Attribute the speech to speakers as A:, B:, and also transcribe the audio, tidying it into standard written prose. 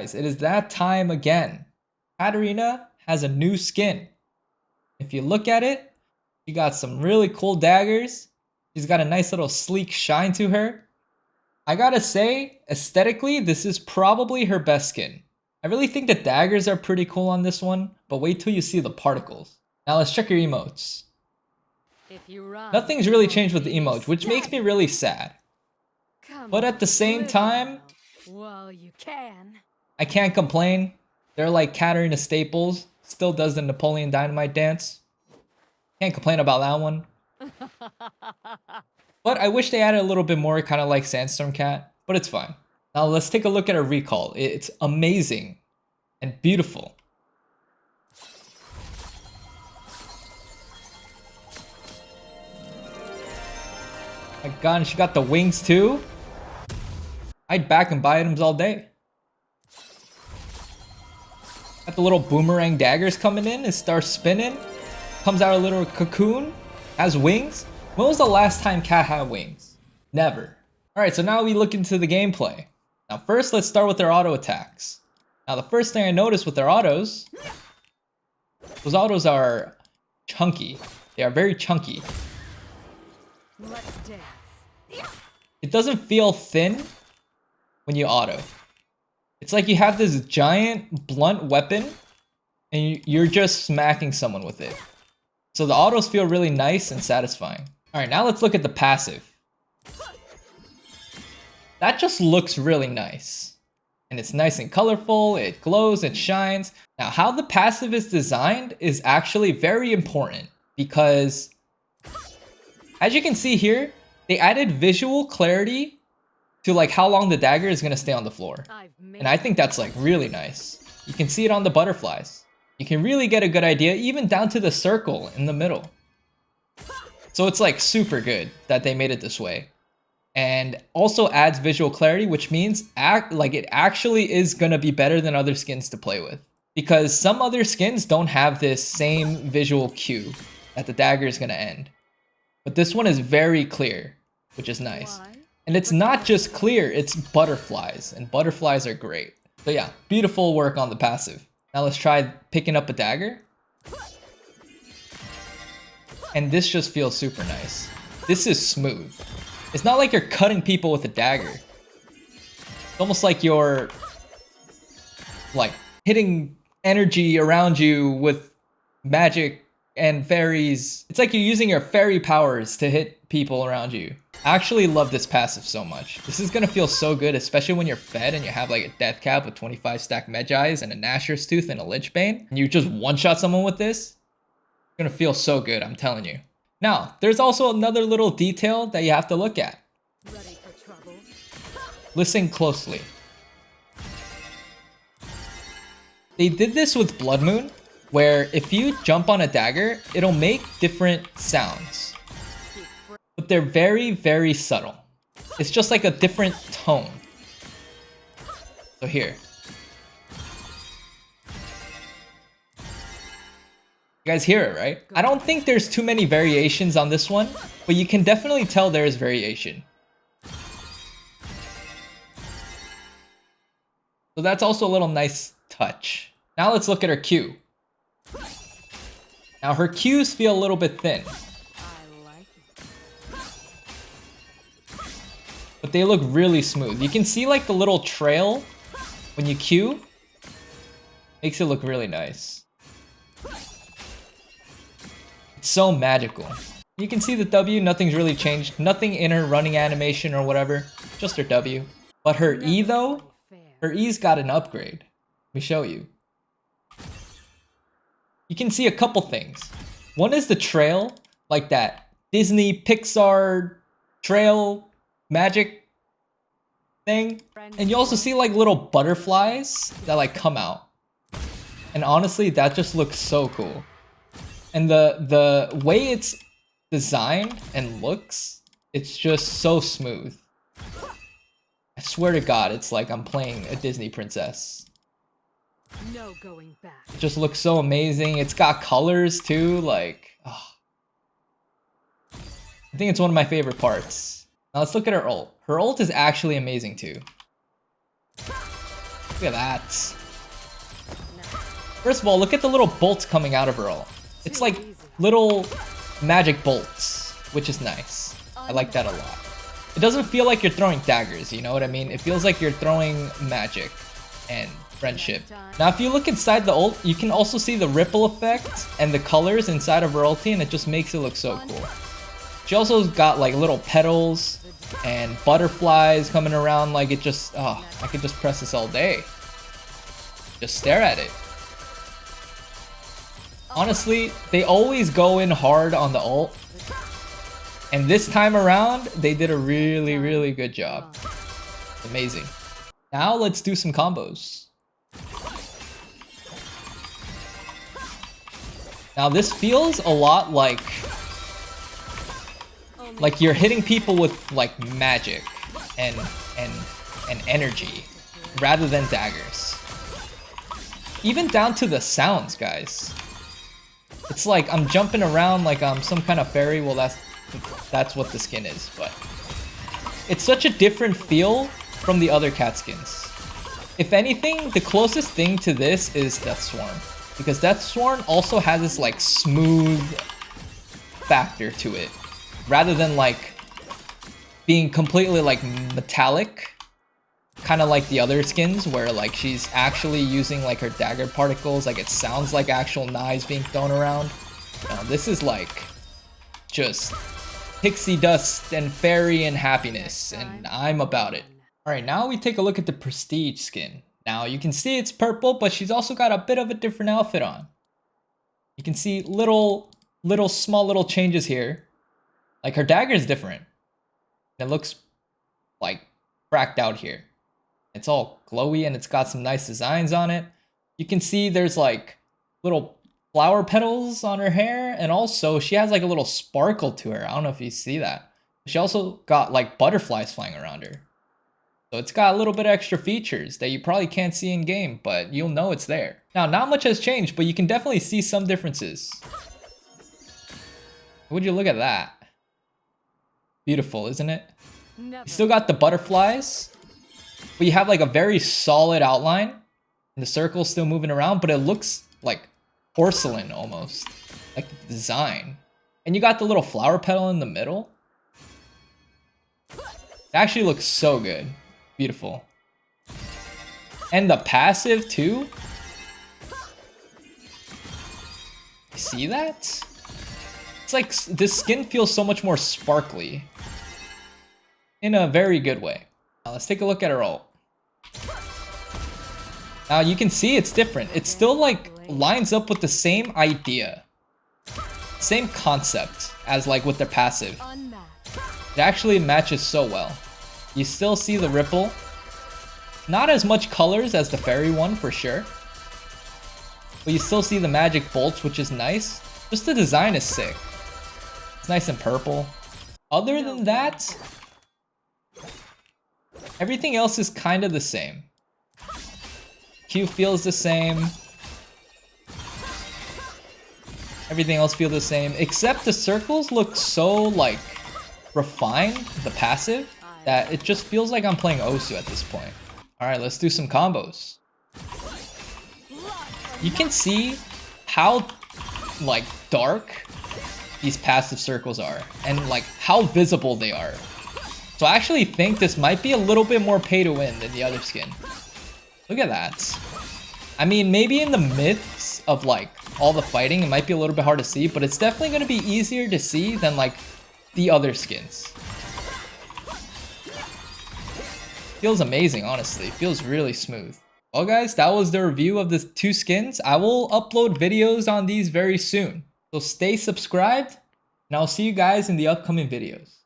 A: guys, it is that time again. Katarina has a new skin. If you look at it, she got some really cool daggers. She's got a nice little sleek shine to her. I gotta say, aesthetically, this is probably her best skin. I really think the daggers are pretty cool on this one, but wait till you see the particles. Now let's check your emotes. Nothing's really changed with the emotes, which makes me really sad. But at the same time, I can't complain. They're like Katarina staples. Still does the Napoleon Dynamite dance. Can't complain about that one. But I wish they added a little bit more, kind of like Sandstorm Cat, but it's fine. Now let's take a look at her recall. It's amazing and beautiful. My god, and she got the wings too. I'd back and buy items all day. Got the little boomerang daggers coming in. It starts spinning. Comes out a little cocoon. Has wings. When was the last time Cat had wings? Never. Alright, so now we look into the gameplay. Now first, let's start with their auto attacks. Now the first thing I noticed with their autos, those autos are chunky. They are very chunky.
B: Let's dance.
A: It doesn't feel thin when you auto. It's like you have this giant blunt weapon and you're just smacking someone with it. So the autos feel really nice and satisfying. Alright, now let's look at the passive. That just looks really nice. And it's nice and colorful, it glows, it shines. Now how the passive is designed is actually very important because as you can see here, they added visual clarity to like how long the dagger is gonna stay on the floor. And I think that's like really nice. You can see it on the butterflies. You can really get a good idea even down to the circle in the middle. So it's like super good that they made it this way. And also adds visual clarity, which means it actually is gonna be better than other skins to play with. Because some other skins don't have this same visual cue that the dagger is gonna end. But this one is very clear, which is nice. And it's not just clear, it's butterflies, and butterflies are great. So yeah, beautiful work on the passive. Now let's try picking up a dagger. And this just feels super nice. This is smooth. It's not like you're cutting people with a dagger. It's almost like you're like hitting energy around you with magic and fairies. It's like you're using your fairy powers to hit people around you. I actually love this passive so much. This is gonna feel so good, especially when you're fed and you have like a death cap with 25 stack Medjais and a Nashor's Tooth and a Lich Bane. And you just one-shot someone with this. It's gonna feel so good, I'm telling you. Now, there's also another little detail that you have to look at.
B: Ready for trouble?
A: Listen closely. They did this with Blood Moon, where if you jump on a dagger, it'll make different sounds. But they're very, very subtle. It's just like a different tone. So here. You guys hear it, right? I don't think there's too many variations on this one, but you can definitely tell there is variation. So that's also a little nice touch. Now let's look at her Q. Now her Qs feel a little bit thin. But they look really smooth. You can see like the little trail when you Q. Makes it look really nice. It's so magical. You can see the W, nothing's really changed. Nothing in her running animation or whatever. Just her W. But her E though, her E's got an upgrade. Let me show you. You can see a couple things. One is the trail, like that Disney Pixar trail magic thing. And you also see like little butterflies that like come out. And honestly, that just looks so cool. And the way it's designed and looks, it's just so smooth. I swear to God, it's like I'm playing a Disney princess.
B: No going back.
A: It just looks so amazing. It's got colors too, like, oh. I think it's one of my favorite parts. Now let's look at her ult. Her ult is actually amazing too. Look at that. First of all, look at the little bolts coming out of her ult. It's like little magic bolts, which is nice. I like that a lot. It doesn't feel like you're throwing daggers, you know what I mean? It feels like you're throwing magic and friendship. Now, if you look inside the ult, you can also see the ripple effect and the colors inside of her ulti, and it just makes it look so cool. She also got like little petals and butterflies coming around. Like it just, oh, I could just press this all day. Just stare at it. Honestly, they always go in hard on the ult. And this time around, they did a really, really good job. Amazing. Now let's do some combos. Now this feels a lot like you're hitting people with like magic and energy rather than daggers. Even down to the sounds, guys. It's like I'm jumping around like I'm some kind of fairy. Well, that's what the skin is, but it's such a different feel from the other cat skins. If anything, the closest thing to this is Deathsworn, because Deathsworn also has this like smooth factor to it, rather than like being completely like metallic, kind of like the other skins where like she's actually using like her dagger particles, like it sounds like actual knives being thrown around. This is like just pixie dust and fairy and happiness, and I'm about it. Alright, now we take a look at the Prestige skin. Now you can see it's purple, but she's also got a bit of a different outfit on. You can see small little changes here. Like her dagger is different. It looks like cracked out here. It's all glowy and it's got some nice designs on it. You can see there's like little flower petals on her hair, and also she has like a little sparkle to her. I don't know if you see that. She also got like butterflies flying around her. So it's got a little bit of extra features that you probably can't see in game, but you'll know it's there. Now, not much has changed, but you can definitely see some differences. Would you look at that? Beautiful, isn't it? You still got the butterflies, but you have like a very solid outline, and the circle's still moving around, but it looks like porcelain almost, like the design. And you got the little flower petal in the middle. It actually looks so good. Beautiful. And the passive too. See that? It's like this skin feels so much more sparkly in a very good way. Now let's take a look at her ult. Now you can see it's different. It still like lines up with the same idea, same concept as like with their passive. It actually matches so well. You still see the ripple. Not as much colors as the fairy one for sure, but you still see the magic bolts, which is nice. Just the design is sick. It's nice and purple. Other than that, everything else is kind of the same. Q feels the same. Everything else feels the same, except the circles look so like refined, the passive, that it just feels like I'm playing Osu at this point. Alright, let's do some combos. You can see how like dark these passive circles are, and like how visible they are. So I actually think this might be a little bit more pay to win than the other skin. Look at that. I mean, maybe in the midst of like all the fighting, it might be a little bit hard to see, but it's definitely going to be easier to see than like the other skins. Feels amazing, honestly. Feels really smooth. Well guys, that was the review of the two skins. I will upload videos on these very soon. So stay subscribed, and I'll see you guys in the upcoming videos.